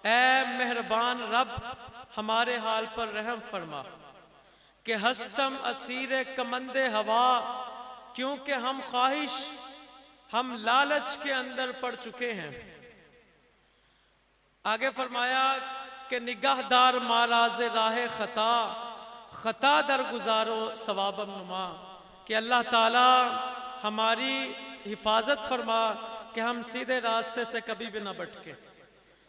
ऐ मेहरबान रब हमारे हाल पर रहम फरमा कि हस्तम असीर कमंदे हवा, क्योंकि हम ख्वाहिश हम लालच के अंदर पड़ चुके हैं। आगे फरमाया कि निगाहदार माराज राह खता, खता दर गुजारो सवाबम नुमा, कि अल्लाह ताला हमारी हिफाजत फरमा कि हम सीधे रास्ते से कभी भी ना भटके।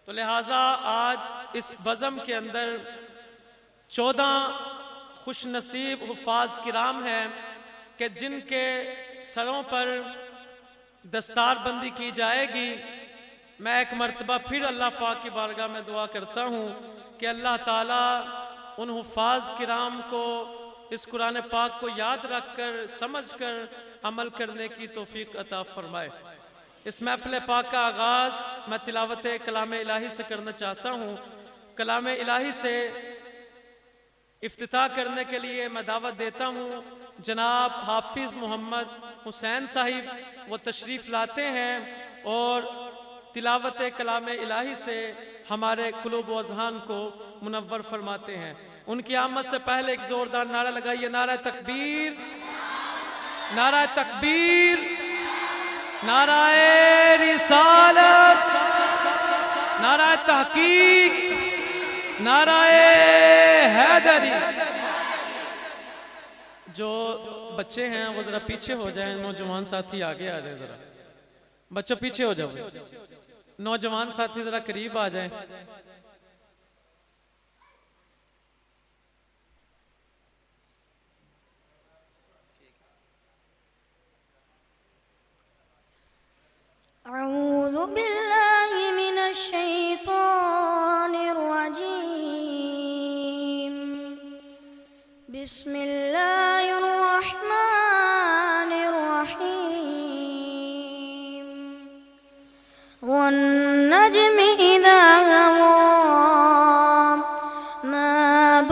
तो लिहाजा आज इस बज़म के अंदर 14 खुश नसीब हुफ़ाज़ किराम हैं कि जिनके सरों पर दस्तारबंदी की जाएगी। मैं एक मर्तबा फिर अल्लाह पाक की बारगाह में दुआ करता हूँ कि अल्लाह ताला उन हुफ़ाज़ किराम को इस कुरान पाक को याद रख कर समझ कर अमल करने की तौफीक अता फरमाए। इस महफ़िल पाक का आगाज़ मैं तिलावत कलाम इलाही से करना चाहता हूँ। कलाम इलाही से इफ्तिताह करने के लिए मैं दावत देता हूँ जनाब हाफिज़ मोहम्मद हुसैन साहिब, वो तशरीफ़ लाते हैं और तिलावत कलाम इलाही से हमारे कुलूब व अज़हान को मुनव्वर फरमाते हैं। उनकी आमद से पहले एक ज़ोरदार नारा लगाइए, नारा तकबीर, नारा तकबीर, नाराए रिसालत, नाराए तहकीक, नाराए हैदरी। जो बच्चे हैं वो जरा पीछे हो जाएं, नौजवान साथी आगे आ जाए, जरा बच्चों पीछे हो जाओ, नौजवान साथी जरा करीब आ जाएं। अऊज़ु बिल्लाहि मिनश शैतानिर रजीम। बिस्मिल्लाहिर रहमानिर रहीम। वन नज्मि इज़ा हवा मा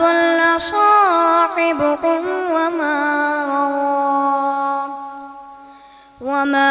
दल्ला साहिबुकुम वमा गवा वमा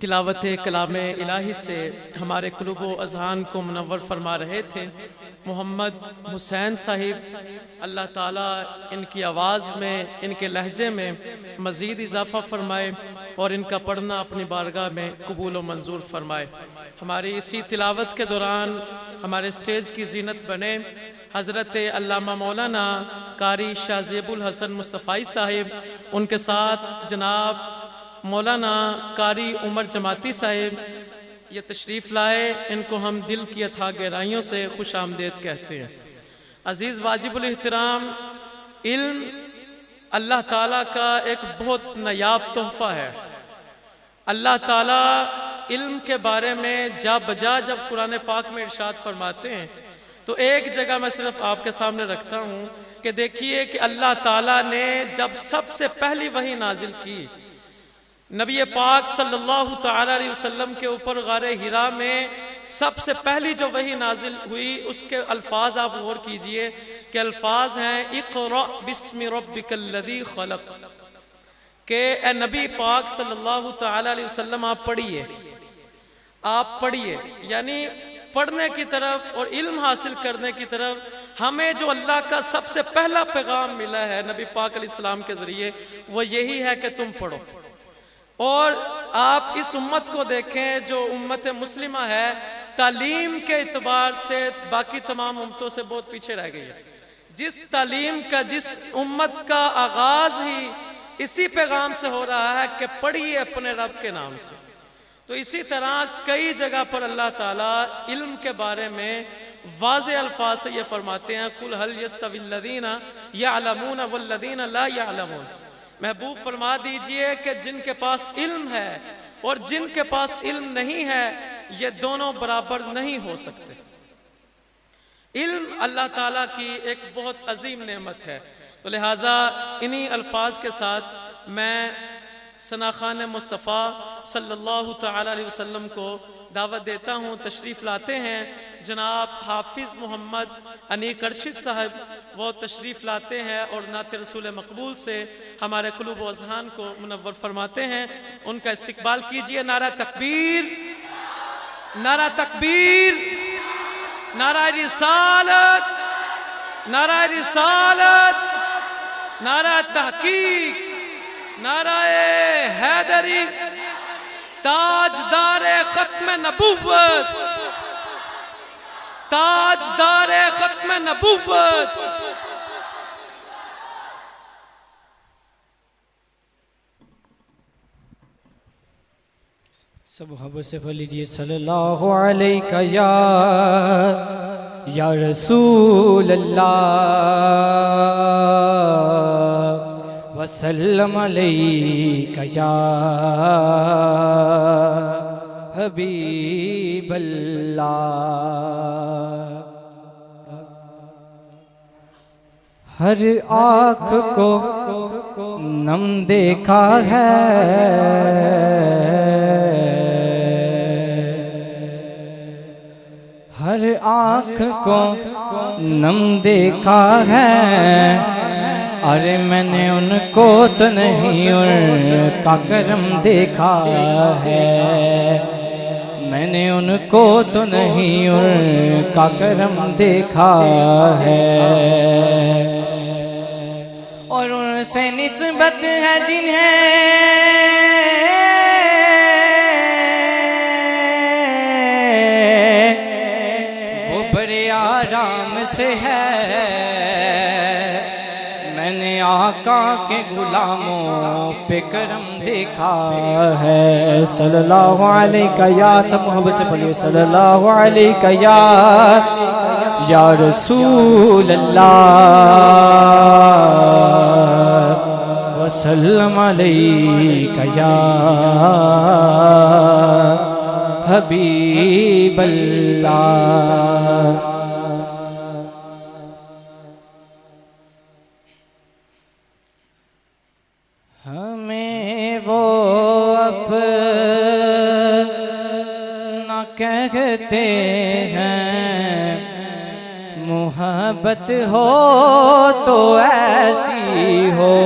तिलावत कलाम इलाही से हमारे कुलूब व अज़हान को मुनव्वर फरमा रहे थे मोहम्मद हुसैन साहिब। अल्लाह ताला इनकी आवाज़ में, इनके लहजे में मज़ीद इजाफ़ा फ़रमाए और इनका पढ़ना अपनी बारगाह में कबूल व मंजूर फ़रमाए। हमारी इसी तिलावत के दौरान हमारे स्टेज की जीनत बने हज़रत अल्लामा मौलाना कारी शाह ज़ेबुल हसन मुस्तफ़ाई साहिब, उनके साथ जनाब मौलाना कारी उमर जमाती साहिब ये तशरीफ़ लाए। इनको हम दिल की अथाह गहराइयों से खुश आमदेद कहते हैं। अज़ीज़ वाजिबुल एहतराम, इल्म अल्लाह ताला का एक बहुत नायाब तोहफ़ा है। अल्लाह ताला इल्म के बारे में जा बजा जब कुरान पाक में इरशाद फरमाते हैं तो एक जगह मैं सिर्फ आपके सामने रखता हूँ कि देखिए कि अल्लाह ताला ने जब सबसे पहली वही नाजिल की नबी पाक सल्लल्लाहु तआला अलैहि वसल्लम के ऊपर गारे हिरा में सबसे पहली जो वही नाजिल हुई उसके अल्फाज आप गौर कीजिए कि अल्फाज हैं इक़रा बिस्मि रब्बिकल्लज़ी खलक़, के ए नबी पाक सल्लल्लाहु तआला अलैहि वसल्लम आप पढ़िए, यानी पढ़ने की तरफ और इल्म हासिल करने की तरफ हमें जो अल्लाह का सबसे पहला पैगाम मिला है नबी पाक अलैहिस्सलाम के ज़रिए वो यही है कि तुम पढ़ो। और आप इस उम्मत को देखें जो उम्मत मुस्लिमा है तालीम के एतबार से बाकी तमाम उम्मतों से बहुत पीछे रह गई है। जिस तालीम का, जिस उम्मत का आगाज ही इसी पैगाम से हो रहा है कि पढ़िए अपने रब के नाम से, तो इसी तरह कई जगह पर अल्लाह ताला इल्म के बारे में वाज़े अल्फाज से ये फरमाते हैं कुल हल यस्तविल्लज़ीना यअलमून वल्लज़ीना ला यअलमून। महबूब फरमा दीजिए कि जिनके पास इल्म है और जिनके पास इल्म नहीं है ये दोनों बराबर नहीं हो सकते। इल्म अल्लाह ताला की एक बहुत अजीम नेमत है। तो लिहाजा इन्हीं अल्फाज के साथ मैं सना खान मुस्तफ़ा सल्लल्लाहु तआला अलैहि वसल्लम को दावत देता हूँ। तशरीफ़ लाते हैं जनाब हाफिज़ मोहम्मद अनीक अर्शिद साहब, वो तशरीफ़ लाते हैं और नात रसूल मकबूल से हमारे कुलूब व अज़हान को मुनव्वर फरमाते हैं। उनका इस्तकबाल कीजिए। नारा तकबीर, नारा तकबीर, नारा रिसालत, नारा रिसालत, नारा तहकीक, नाराए हैदरी, ताजदारे खत्म नबूवत, ताजदारे खत्म नबूवत। सब मोहब्बत से बोल लीजिए सल्लल्लाहु अलैका या रसूल अल्लाह वसल्लम अलैका या हबीब अल्लाह। हर आँख को नम देखा है, हर आँख को नम देखा है। अरे मैंने उनको तो नहीं उनका करम देखा है, मैंने उनको तो नहीं उनका करम देखा है। और उनसे निस्बत है जिन्हें वो बड़े आराम से है। मैंने आका के गुलामों पे करम देखा है। सल्लल्लाहु अलैका या, सब मोहब्बत से बोलिए सल्लल्लाहु अलैका या रसूल अल्लाह वसल्लम अलैका या हबीबल्लाह। हमें वो अपना कहते हैं, मोहब्बत हो तो ऐसी हो।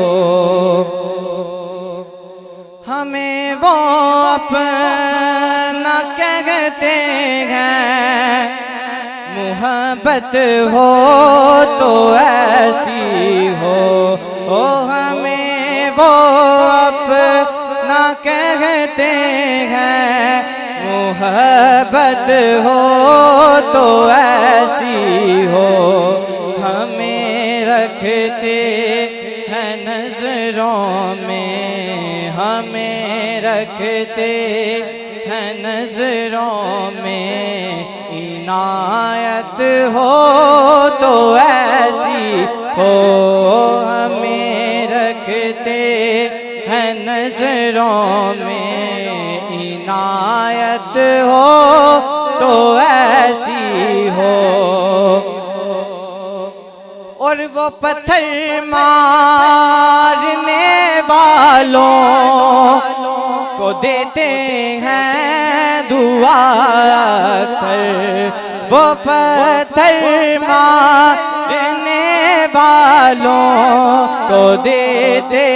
हमें वो अपना कहते हैं, मोहब्बत हो तो ऐसी हो। ओ हमें वो अपना कहते हैं, मोहब्बत हो तो ऐसी हो। हमें रखते हैं नजरों में, हमें रखते हैं नजरों में। इनायत हो तो ऐसी हो। हमें रखते हैं नजरों में, इनायत हो तो ऐसी हो। और वो पत्थर मारने वालों को देते हैं दुआ अक्सर। वो पत्थर मारने वालों को देते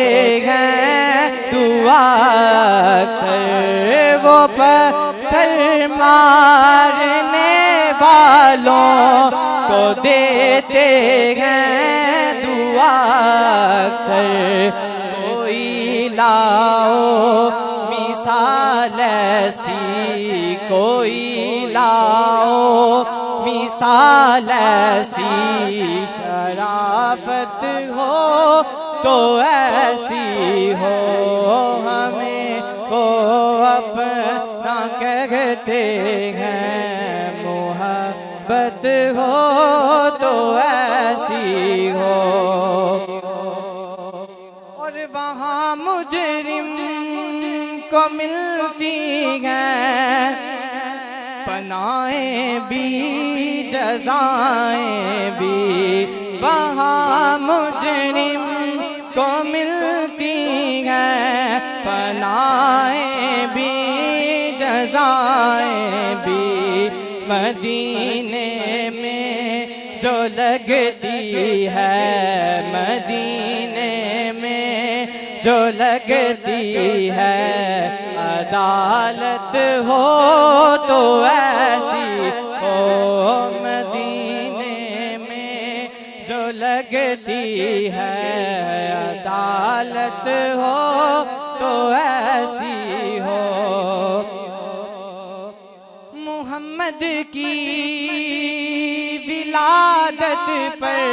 हैं दुआ अक्सर। वो पत्थर मारने वालों को देते हैं दुआ अक्सर। कोई लाओ मिसाल ऐसी, कोई लाओ मिसाल ऐसी। शराफत हो तो ऐसी हो। हमें को अपना कहते हैं, मोहब्बत हो तो ऐसी हो। और वहाँ मुजरिम को मिलती हैं पनाहें भी जज़ाएं भी। वहाँ मुजरिम को मिलती हैं पनाहें भी जज़ाएं भी। मदीने में जो लगती है, मदीने में जो लगती है अदालत हो तो ऐसी हो। मदीने में जो लगती है अदालत हो तो ऐसी हो। मोहम्मद की विलादत पर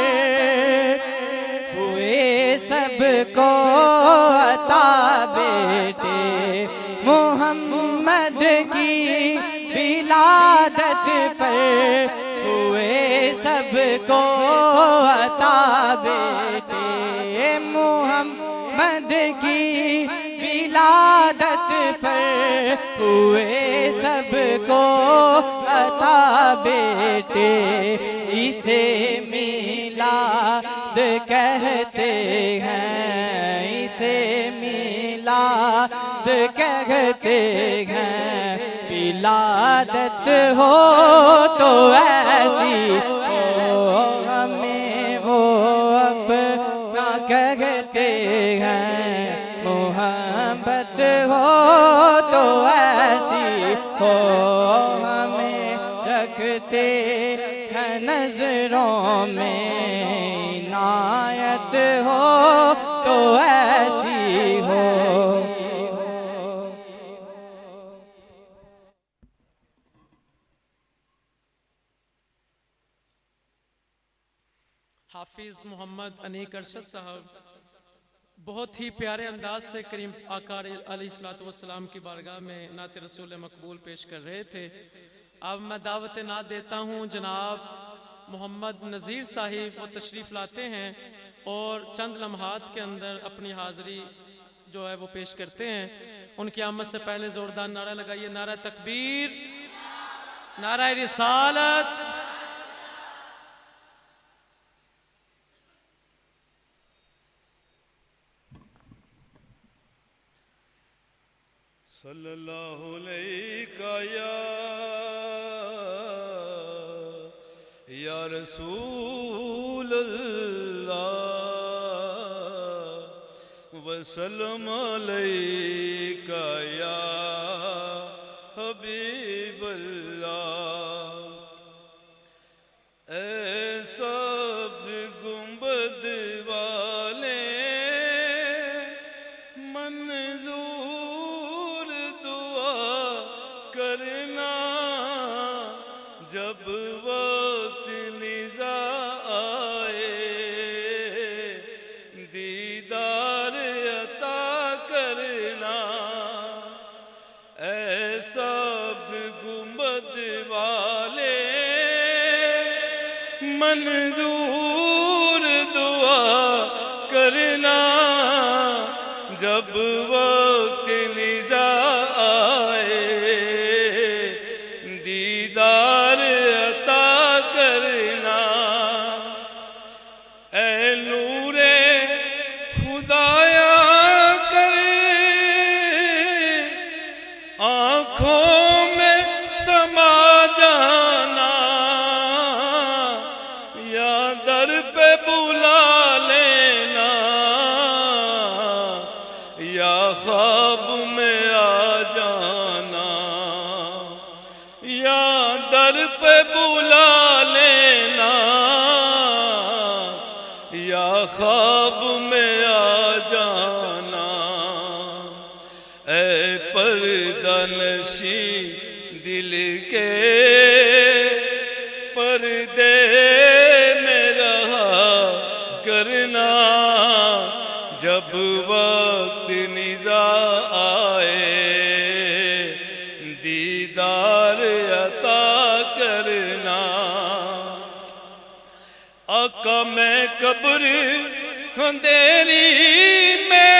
हुए सबको अता बेटे। मोहम्मद की विलादत पर हुए सबको अता बेटे। मोहम्मद की विलादत पर हुए सबको अता बेटे। इसे मिलाद कहते हैं, इसे मिलाद कहते हैं। विलादत हो तो ऐसी हो। हमें वो अपना कहते हैं, मोहब्बत हो तो ऐसी हो। हमें रखते हैं नजरों में, इनायत हो तो ऐसी हो। हाफिज मोहम्मद अनीक अरशद साहब बहुत ही प्यारे अंदाज से करीम आका अलैहिस्सलाम की बारगाह में नात रसूल मकबूल पेश कर रहे थे। अब मैं दावत नात देता हूँ जनाब मोहम्मद नज़ीर साहिब, वो तशरीफ़ लाते हैं। और चंद लम्हात के अंदर अपनी हाज़री जो है वो पेश करते हैं। उनकी आमद से पहले ज़ोरदार नारा लगाइए, नारा तकबीर, नारा रिसालत। सल्लल्लाहु अलैका या रसूल अल्लाह वसल्लम अलैका या हबीब अल्लाह। ऐ सब्ज़ गुंबद वाले मंजूर दुआ करना, जब वक्त निज़ा आए दीदार अता करना। ऐ सब्ज़ गुंबद वाले मंजूर दुआ करना, जब वक्त निज़ा आए दीदार अता करना। ऐ नूरे खुदाया करे आँखों में समा जाना, या दर पे बुला लेना, या ख्वाब में आ जाना। या दर पे बुला लेना, या ख्वाब में आ जाना। ऐ पर्दा नशी दिल के पर्दे में रहा करना, जब वक्त निज़ा आए दीदार अता करना। आका मैं कब्र अंधेरी में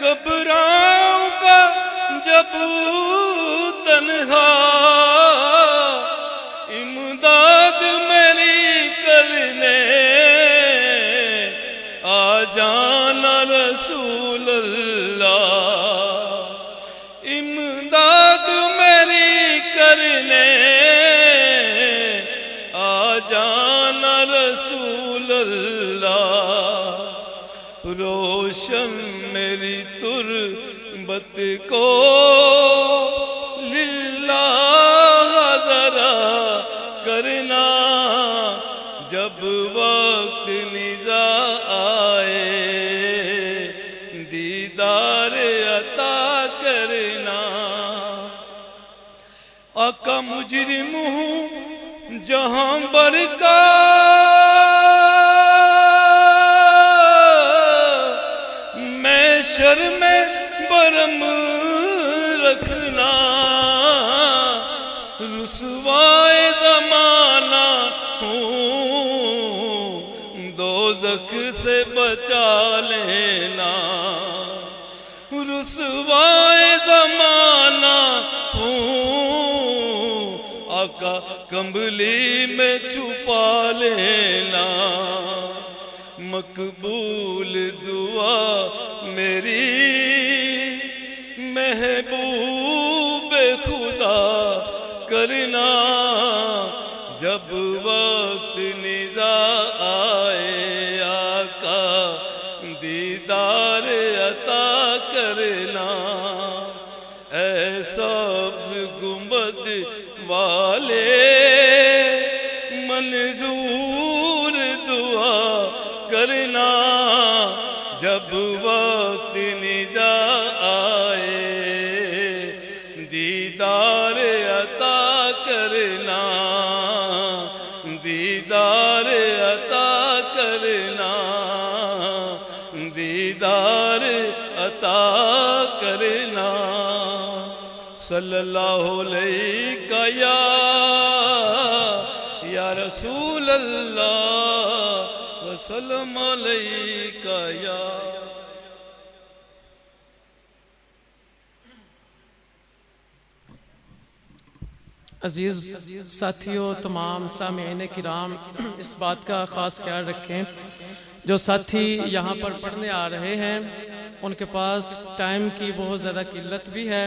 घबराऊंगा जब तन्हा, इमदाद मेरी करने आ जाना रसूल अल्लाह। इमदाद मेरी करने आ जाना रसूल अल्लाह। रोशन मेरी तुरबत को लिल्लाह ज़रा करना, जब वक्त निज़ा आए दीदार अता करना। आका मुजरिम हूँ जहाँ बरका मैं शर्म बरम रखना, रुसवाए ज़माना हूँ दोज़ख से बचा लेना। रुसवाए ज़माना हूँ आका कंबली में छुपा लेना। मकबूल दुआ मेरी महबूब खुदा करना, जब वक्त निज़ा आए आका दीदार अता करना। ऐसा गुंबद वाले मंजूर दुआ करना, जब वक्त निज़ा आए दीदार अता करना। दीदार अता करना, दीदार अता करना। सल्लल्लाहु अलैहि या रसूल अल्लाह वसल्लम अलैका या। अजीज़ साथियों, तमाम सामीन किराम, इस बात का ख़ास ख्याल रखें, जो साथी यहाँ पर पढ़ने आ रहे हैं उनके पास टाइम की बहुत ज़्यादा किल्लत भी है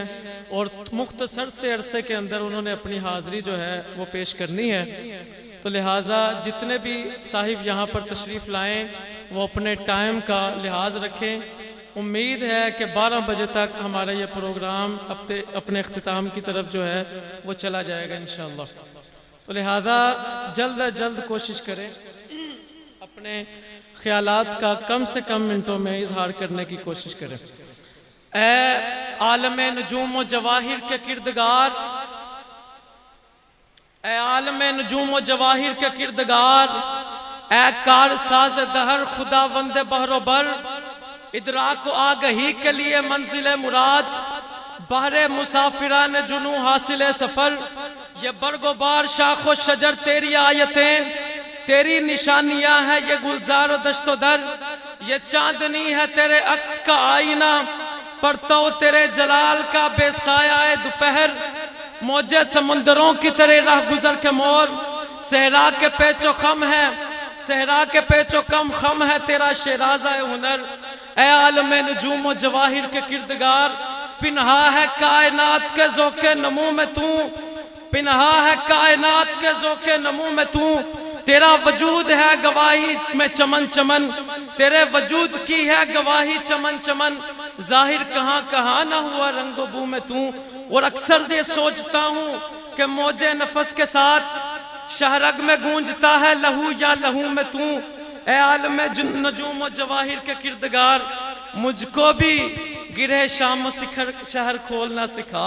और मुख्तसर से अरसे के अंदर उन्होंने अपनी हाज़िरी जो है वो पेश करनी है। तो लिहाजा जितने भी साहिब यहाँ पर तशरीफ़ लाएँ वो अपने टाइम का लिहाज रखें। उम्मीद है कि 12 बजे तक हमारा ये प्रोग्राम अपने अख्तिताम की तरफ जो है वो चला जाएगा इंशाअल्लाह। तो लिहाजा जल्द अज जल्द कोशिश करें, अपने ख्यालात का कम से कम मिनटों में इजहार करने की कोशिश करें। ए आलमे नजूम व जवाहिर के किरदगार, ए आलमे नजूम व जवाहिर के किरदगार, ए कार साज दहर खुदा वंदे बहरोबर, इदराक आगही के लिए मंजिल मुराद, बहरे मुसाफिरान जुनू हासिल सफर, ये बरगोबार शाखो शजर तेरी आयतें, तेरी निशानियां हैं ये गुलजार दश्तो दर, ये चांदनी है तेरे अक्स का आईना, पढ़ता तेरे जलाल का बेसाया दोपहर, मौजे समुंदरों की तरह राह गुजर के मोर, सहरा के पेचो खम है, सहरा के पेचो कम खम है तेरा शेराजा हुनर। ए आलमे नजूम जवाहिर के किरदगार, पिन्हा है कायनात के ज़ोके नमू में तू, पिन्हा है कायनात के ज़ोके नमू में तू, तेरा वजूद है गवाही में चमन चमन, तेरे वजूद की है गवाही चमन चमन, जाहिर कहाँ कहाँ ना हुआ रंगो बू में तू। और अक्सर ये सोचता हूँ कि मौजे नफस के साथ शहरग में गूंजता है लहू या लहू में तू। ए आलम नजूम जवाहिर के किरदगार, मुझको भी गिरे शाम शिखर शहर खोलना सिखा।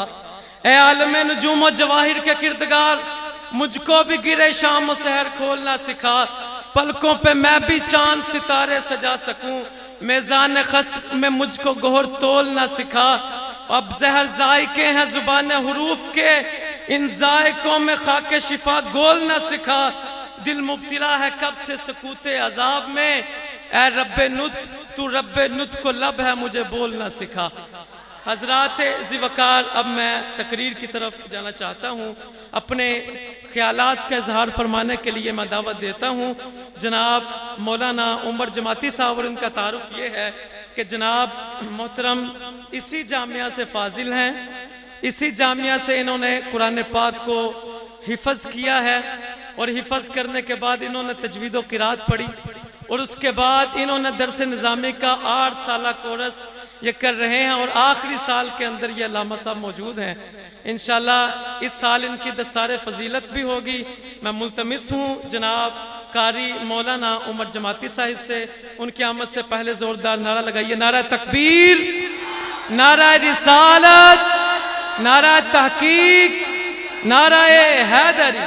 ए आलम नजूम जवाहिर के किरदगार, मुझको भी गिरे शाम शहर खोलना सिखा, पलकों पे मैं भी चांद सितारे सजा सकूं, मेज़ान खस्म में मुझको गोहर तोलना सिखा। अब जहर जायके हैं जुबान हुरूफ के, इन जायकों में खाके शिफा गोलना सिखा, दिल मुब्तिला है कब से सकूते अजाब में, ए रब्बे नुत तू रब्बे नुत को लब है मुझे बोलना सिखा। हजरात ज़िवकार, अब मैं तकरीर की तरफ जाना चाहता हूँ। अपने ख्यालात का इजहार फरमाने के लिए मैं दावत देता हूँ जनाब मौलाना उमर जमाती साहब, और इनका तारुफ ये है कि जनाब मोहतरम इसी जामिया से फाजिल हैं, इसी जामिया से इन्होंने कुरान पाक को हिफज किया है, और हिफज करने के बाद इन्होंने तजवीद व किरात पढ़ी, और उसके बाद इन्होंने दरस निज़ामी का 8 साल कोर्स ये कर रहे हैं, और आखिरी साल के अंदर ये अल्लामा साहब मौजूद हैं। इंशाल्लाह इस साल इनकी दस्तार फजीलत भी होगी। मैं मुल्तमिस हूँ जनाब कारी मौलाना उमर जमाती साहिब से, उनकी आमद से पहले ज़ोरदार नारा लगाइए, नारा तकबीर, नारा रिसालत, नारा तहकीक, नारा हैदरी।